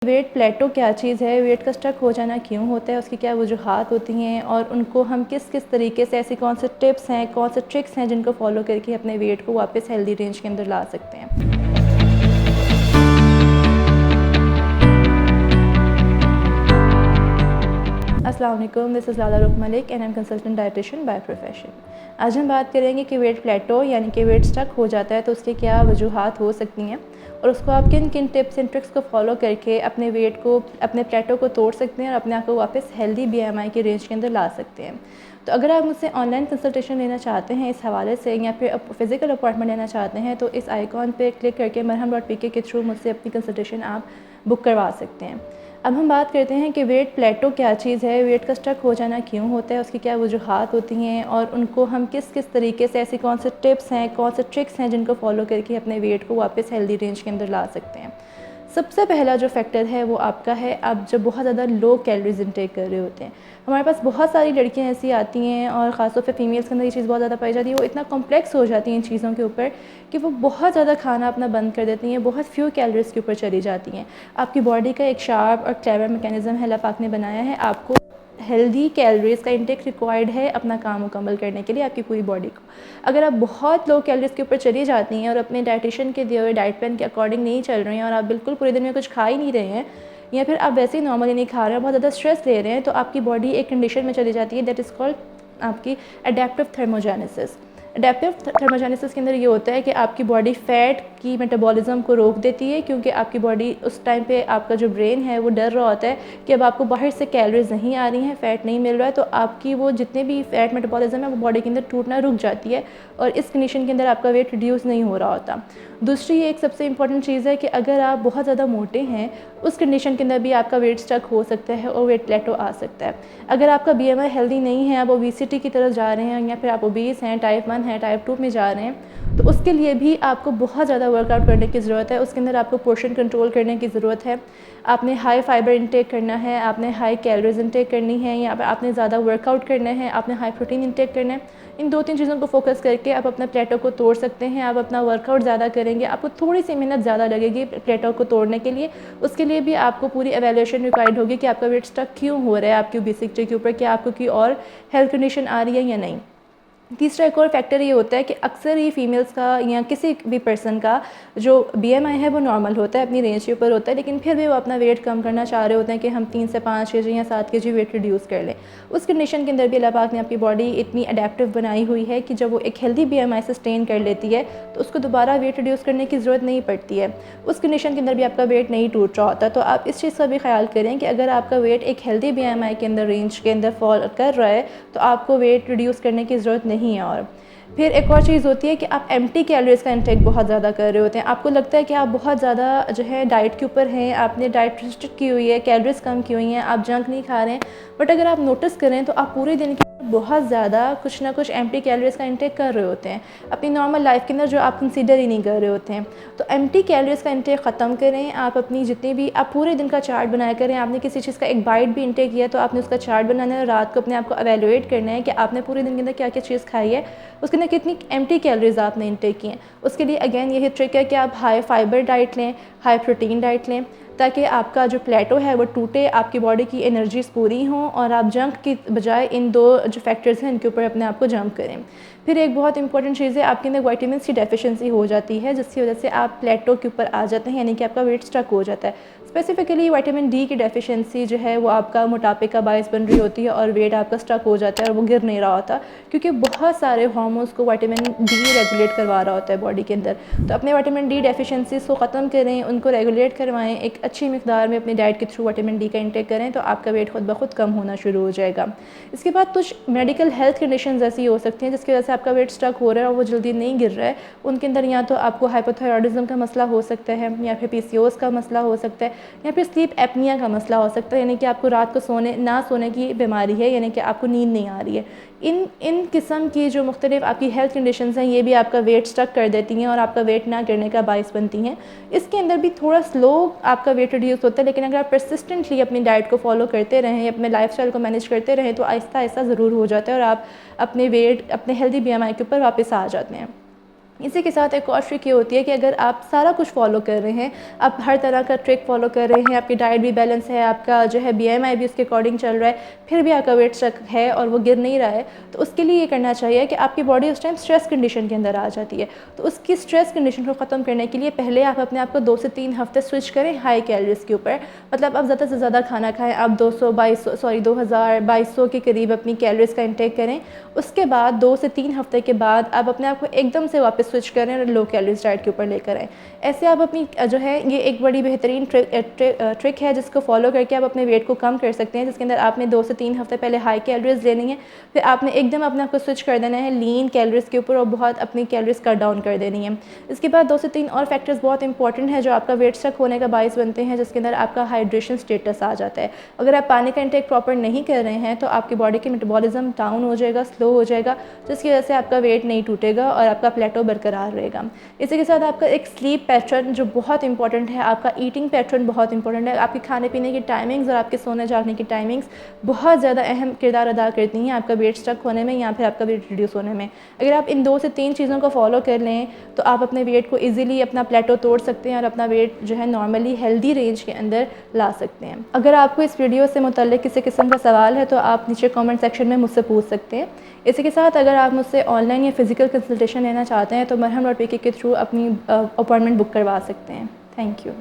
Wait प्लेटो क्या चीज़ है, wait का स्टक हो जाना क्यों होता है, उसकी क्या वजूहात होती हैं और उनको हम किस किस तरीके से, ऐसी कौन से टिप्स हैं, कौन से ट्रिक्स हैं जिनको फॉलो करके अपने वेट को वापस हेल्दी रेंज के अंदर ला सकते हैं। अस्सलाम वालेकुम, दिस इज़ लाला रुख Malik and I am consultant dietitian by profession. आज हम बात करेंगे कि वेट प्लेटो यानी कि वेट स्टक हो जाता है तो उसकी क्या वजूहात हो सकती हैं और उसको आप किन किन टिप्स एंड ट्रिक्स को फॉलो करके अपने वेट को, अपने प्लेटो को तोड़ सकते हैं और अपने आप को वापस हेल्दी BMI की रेंज के अंदर ला सकते हैं। तो अगर आप मुझसे ऑनलाइन कंसल्टेशन लेना चाहते हैं इस हवाले से या फिर फिज़िकल अपॉइंटमेंट लेना चाहते हैं तो इस आइकॉन पे क्लिक करके marham.pk के थ्रू मुझसे अपनी कंसल्टेशन आप बुक करवा सकते हैं। अब हम बात करते हैं कि वेट प्लेटो क्या चीज़ है, वेट का स्टक हो जाना क्यों होता है, उसकी क्या वजूहात होती हैं और उनको हम किस किस तरीके से, ऐसी कौन से टिप्स हैं, कौन से ट्रिक्स हैं जिनको फॉलो करके अपने वेट को वापस हेल्दी रेंज के अंदर ला सकते हैं। सबसे पहला जो फैक्टर है वो आपका है, आप जब बहुत ज़्यादा लो कैलोरीज इंटेक कर रहे होते हैं। हमारे पास बहुत सारी लड़कियां ऐसी आती हैं और ख़ासतौर पे फीमेल्स के अंदर ये चीज़ बहुत ज़्यादा पाई जाती है, वो इतना कॉम्प्लेक्स हो जाती हैं इन चीज़ों के ऊपर कि वो बहुत ज़्यादा खाना अपना बंद कर देती हैं, बहुत फ्यू कैलोरीज़ के ऊपर चली जाती हैं। आपकी बॉडी का एक शार्प और क्लेवर मैकेनिज़्म है, अल्लाह पाक ने बनाया है, आपको हेल्दी कैलोरीज़ का इंटेक रिक्वायर्ड है अपना काम मुकम्मल करने के लिए आपकी पूरी बॉडी को। अगर आप बहुत लो कैलोरीज़ के ऊपर चली जाती हैं और अपने डाइटिशियन के दिए हुए डाइट प्लान के अकॉर्डिंग नहीं चल रही हैं और आप बिल्कुल पूरे दिन में कुछ खा ही नहीं रहे हैं या फिर आप वैसे ही नॉर्मली नहीं खा रहे हैं, बहुत ज़्यादा स्ट्रेस ले रहे हैं, तो आपकी बॉडी एक कंडीशन में चली जाती है दैट इज़ कॉल्ड आपकी एडेप्टिव थर्मोजेनेसिस। एडेप्टिव थर्मोजेनेसिस के अंदर ये होता है कि आपकी बॉडी फ़ैट की मेटाबॉलिज्म को रोक देती है, क्योंकि आपकी बॉडी उस टाइम पे, आपका जो ब्रेन है वो डर रहा होता है कि अब आपको बाहर से कैलोरीज नहीं आ रही हैं, फ़ैट नहीं मिल रहा है, तो आपकी वो जितने भी फ़ैट मेटाबॉलिज्म है वो बॉडी के अंदर टूटना रुक जाती है और इस कंडीशन के अंदर आपका वेट रिड्यूस नहीं हो रहा होता। दूसरी एक सबसे इंपॉर्टेंट चीज़ है कि अगर आप बहुत ज़्यादा मोटे हैं उस कंडीशन के अंदर भी आपका वेट स्टक हो सकता है और वेट प्लेटो आ सकता है। अगर आपका BMI हेल्दी नहीं है, आप ओबेसिटी की तरफ जा रहे हैं या फिर आप ओबीस हैं, टाइप 1 है, टाइप 2 में जा रहे हैं, तो उसके लिए भी आपको बहुत ज़्यादा वर्कआउट करने की ज़रूरत है। उसके अंदर आपको पोर्शन कंट्रोल करने की ज़रूरत है। आपने हाई फाइबर इंटेक करना है, आपने हाई कैलोरीज इंटेक करनी है, या आपने ज़्यादा वर्कआउट करना है, आपने हाई प्रोटीन इंटेक करना है। इन 2-3 चीज़ों को फोकस करके आप अपना प्लेटो को तोड़ सकते हैं। आप अपना वर्कआउट ज़्यादा करेंगे, आपको थोड़ी सी मेहनत ज़्यादा लगेगी प्लेटो को तोड़ने के लिए। उसके लिए भी आपको पूरी एवेल्यूएशन रिक्वायर्ड होगी कि आपका वेट स्टक क्यों हो रहा है आपकी ओबेसिटी के ऊपर, क्या आपको कोई और हेल्थ कंडीशन आ रही है या नहीं। तीसरा एक और फैक्टर ये होता है कि अक्सर ही फीमेल्स का या किसी भी पर्सन का जो BMI है वो नॉर्मल होता है, अपनी रेंज के ऊपर होता है, लेकिन फिर भी वो अपना वेट कम करना चाह रहे होते हैं कि हम 3 से 5 kg या 7 kg वेट रिड्यूस कर लें। उस कंडीशन के अंदर भी अल्लाह पाक ने आपकी बॉडी इतनी अडेप्टिव बनाई हुई है कि जब वो एक हेल्दी BMI सस्टेन कर लेती है तो उसको दोबारा वेट रिड्यूस करने की ज़रूरत नहीं पड़ती है। उस कंडीशन के अंदर भी आपका वेट नहीं टूट रहा होता। तो आप इस चीज़ का भी ख्याल करें कि अगर आपका वेट एक हेल्दी BMI के अंदर, रेंज के अंदर फॉल कर रहा है तो आपको वेट रिड्यूस करने की ज़रूरत नहीं है। और फिर एक और चीज़ होती है कि आप एम्प्टी कैलोरीज़ का इंटेक बहुत ज़्यादा कर रहे होते हैं। आपको लगता है कि आप बहुत ज़्यादा जो है डाइट के ऊपर हैं, आपने डाइट रिस्ट्रिक्ट की हुई है, कैलोरीज़ कम की हुई हैं, आप जंक नहीं खा रहे हैं, बट अगर आप नोटिस करें तो आप पूरे दिन के बहुत ज़्यादा कुछ ना कुछ एम्प्टी कैलोरीज़ का इंटेक कर रहे होते हैं अपनी नॉर्मल लाइफ के अंदर, जो आप कंसीडर ही नहीं कर रहे होते हैं। तो एम्प्टी कैलोरीज़ का इंटेक ख़त्म करें। आप अपनी जितनी भी, आप पूरे दिन का चार्ट बनाया करें। आपने किसी चीज़ का एक बाइट भी इंटेक किया तो आपने उसका चार्ट बनाना है, रात को अपने आप को एवेलुएट करना है कि आपने पूरे दिन के अंदर क्या क्या चीज़ खाई है, उसके अंदर कितनी एम्प्टी कैलोरीज़ आपने इंटेक की हैं। उसके लिए अगेन यही ट्रिक है कि आप हाई फाइबर डाइट लें, हाई प्रोटीन डाइट लें, ताकि आपका जो प्लेटो है वो टूटे, आपकी बॉडी की एनर्जीज़ पूरी हों और आप जंक की बजाय इन 2 जो फैक्टर्स हैं इनके ऊपर अपने आप को जंप करें। फिर एक बहुत इंपॉर्टेंट चीज़ है, आपके अंदर विटामिन सी डेफिशिएंसी हो जाती है, जिसकी वजह से आप प्लेटो के ऊपर आ जाते हैं, यानी कि आपका वेट स्टक हो जाता है। स्पेसिफिकली विटामिन डी की डेफिशिएंसी जो है वो आपका मोटापे का बायस बन रही होती है और वेट आपका स्टक हो जाता है और वो गिर नहीं रहा होता, क्योंकि बहुत सारे हार्मोन्स को विटामिन डी रेगुलेट करवा रहा होता है बॉडी के अंदर। तो अपने विटामिन डी डेफिशिएंसीज़ को ख़त्म करें, उनको रेगुलेट करवाएं, एक अच्छी मिकदार में अपनी डाइट के थ्रू विटामिन डी का इंटेक करें तो आपका वेट खुद ब खुद कम होना शुरू हो जाएगा। इसके बाद कुछ मेडिकल हेल्थ कंडीशंस ऐसी हो सकती हैं जिसकी वजह से आपका वेट स्टक हो रहा है और वो जल्दी नहीं गिर रहा है। उनके अंदर या तो आपको हाइपोथायरॉयडिज्म का मसला हो सकता है, या फिर PCOS का मसला हो सकता है, या फिर स्लीप एपनिया का मसला हो सकता है, यानी कि आपको रात को ना सोने की बीमारी है, यानी कि आपको नींद नहीं आ रही है। इन किस्म की जो मुख्तलिफ आपकी हेल्थ कंडीशंस हैं ये भी आपका वेट स्टक कर देती हैं और आपका वेट ना गिरने का बायस बनती हैं। इसके अंदर भी थोड़ा स्लो आपका वेट रिड्यूस होता है, लेकिन अगर आप परसिस्टेंटली अपनी डाइट को फॉलो करते रहें, अपने लाइफस्टाइल को मैनेज करते रहें तो आहिस्ता आहिस्ता ज़रूर हो जाता है और आप अपने वेट, अपने हेल्दी BMI के ऊपर वापस आ जाते हैं। इसी के साथ एक और ट्रिक ये होती है कि अगर आप सारा कुछ फॉलो कर रहे हैं, आप हर तरह का ट्रिक फॉलो कर रहे हैं, आपकी डाइट भी बैलेंस है, आपका जो है BMI भी उसके अकॉर्डिंग चल रहा है, फिर भी आपका वेट स्टक है और वो गिर नहीं रहा है, तो उसके लिए ये करना चाहिए कि आपकी बॉडी उस टाइम स्ट्रेस कंडीशन के अंदर आ जाती है। तो उसकी स्ट्रेस कंडीशन को ख़त्म करने के लिए पहले आप अपने आप को 2 से 3 हफ्ते स्विच करें हाई कैलोरीज़ के ऊपर। मतलब आप ज़्यादा से ज़्यादा खाना खाएँ, आप 2200 के करीब अपनी कैलोरीज़ का इंटेक करें। उसके बाद 2 से 3 हफ्ते के बाद आप अपने आप को एकदम से वापस स्विच करें और लो कैलोरीज डाइट के ऊपर लेकर आएँ। ऐसे आप अपनी जो है ये एक बड़ी बेहतरीन ट्रिक है जिसको फॉलो करके आप अपने वेट को कम कर सकते हैं, जिसके अंदर आपने 2 से 3 हफ्ते पहले हाई कैलोरीज लेनी है, फिर आपने एकदम अपने आप को स्विच कर देना है लीन कैलोरीज के ऊपर और बहुत अपनी कैलोरीज कट डाउन कर देनी है। इसके बाद 2 से 3 और फैक्टर्स बहुत इंपॉर्टेंट हैं जो आपका वेट स्टक होने का बायस बनते हैं, जिसके अंदर आपका हाइड्रेशन स्टेटस आ जाता है। अगर आप पानी का इंटेक प्रॉपर नहीं कर रहे हैं तो आपकी बॉडी की मेटाबॉलिज्म डाउन हो जाएगा, स्लो हो जाएगा, जिसकी वजह से आपका वेट नहीं टूटेगा और आपका प्लेटो बरकरार रहेगा। इसी के साथ आपका एक स्लीप पैटर्न जो बहुत इंपॉर्टेंट है, आपका ईटिंग पैटर्न बहुत इंपॉर्टेंट है। आपके खाने पीने की टाइमिंग्स और आपके सोने जागने की टाइमिंग्स बहुत ज़्यादा अहम किरदार अदा करती हैं आपका वेट स्टक होने में या फिर आपका वेट रिड्यूस होने में। अगर आप इन 2 से 3 चीज़ों को फॉलो कर लें तो आप अपने वेट को ईजिली अपना प्लेटो तोड़ सकते हैं और अपना वेट जो है नॉर्मली हेल्दी रेंज के अंदर ला सकते हैं। अगर आपको इस वीडियो से मुतल्लिक़ किसी किस्म का सवाल है तो आप नीचे कमेंट सेक्शन में मुझसे पूछ सकते हैं। इसी के साथ अगर आप मुझसे ऑनलाइन या फिज़िकल कंसल्टेशन लेना चाहते हैं तो मरहम.pk के थ्रू अपनी अपॉइंटमेंट बुक करवा सकते हैं। Thank you.